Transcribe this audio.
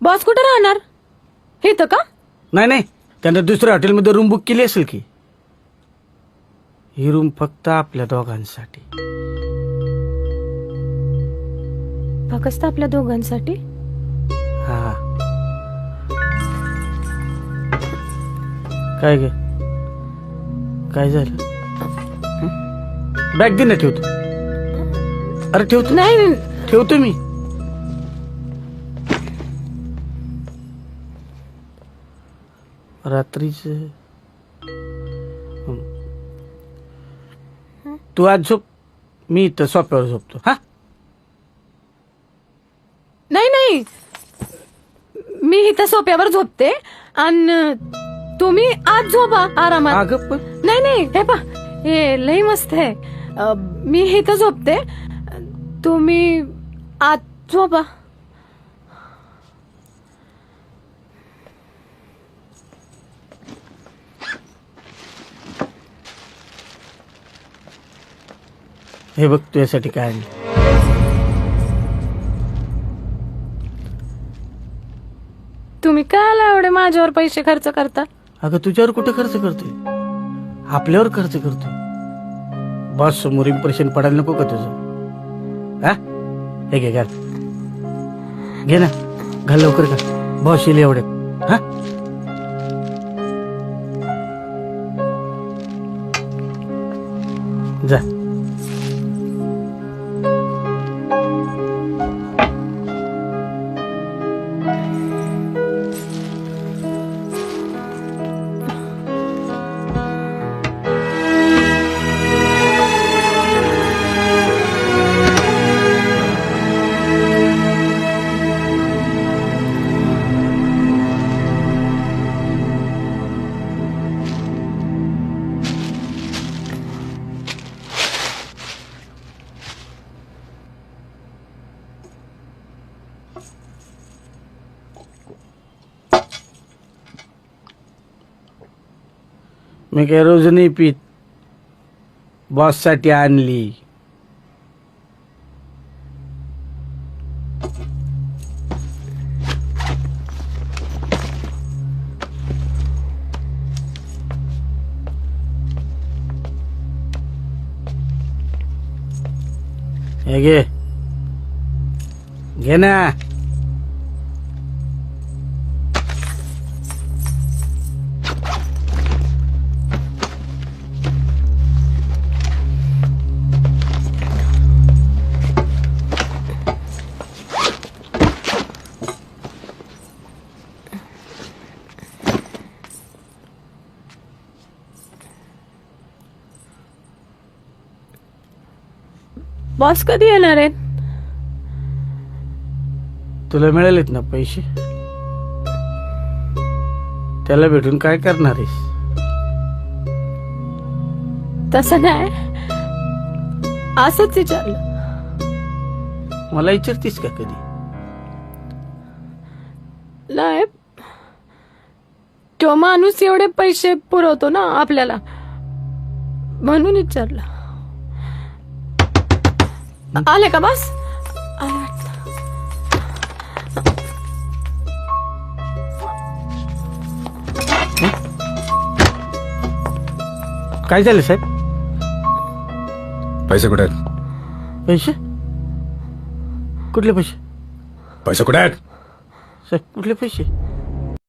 Boss कुठे राहणार? इथं का? नाही नाही, त्यानं दुसऱ्या हॉटेलमध्ये रूम बुक केली असेल की. ही रूम फक्त आपल्या दोघांसाठी. फक्त आपल्या दोघांसाठी? हा. काय ग, काय झालं? बॅग दे ना, ठेवतो. अरे ठेवतो. नाही ठेवतो मी. रात्रीच तू आज झोप, मी इथं सोप्यावर झोपतो. हा नाही, मी इथं सोप्यावर झोपते आणि तुम्ही आज झोपा आरामात. अगं पण नाही, हे पा, हे लई मस्त आहे. मी इथं झोपते, तुम्ही आज झोपा. हे बघ तुझ्यासाठी काय आणलं. तुम्ही काय एवढे माझ्यावर पैसे खर्च करता? अगं तुझ्यावर कुठे खर्च करतोय, आपल्यावर खर्च करतोय. बॉस समोर इम्प्रेशन पडायला नको का तुझं? हा, हे घे, घाल. घे ना, घाल लवकर का, बॉस येईल एवढ्यात. हा, जा. मी काय रोज नाही पीत, बॉस साठी आणली. हे घे, घे ना. बॉस कधी येणार आहेत? तुला मिळालेत ना पैसे, त्याला भेटून काय करणार आहेस? तसं नाही, असंच विचारलं. मला विचारतीस का कधी? नाही, तो माणूस एवढे पैसे पुरवतो ना आपल्याला, म्हणून विचारलं. आले का बस? आले वाटतं. काय झालं साहेब? पैसे कुठे आहेत? पैसे? कुठले पैसे? पैसे कुठे आहेत? साहेब कुठले पैसे?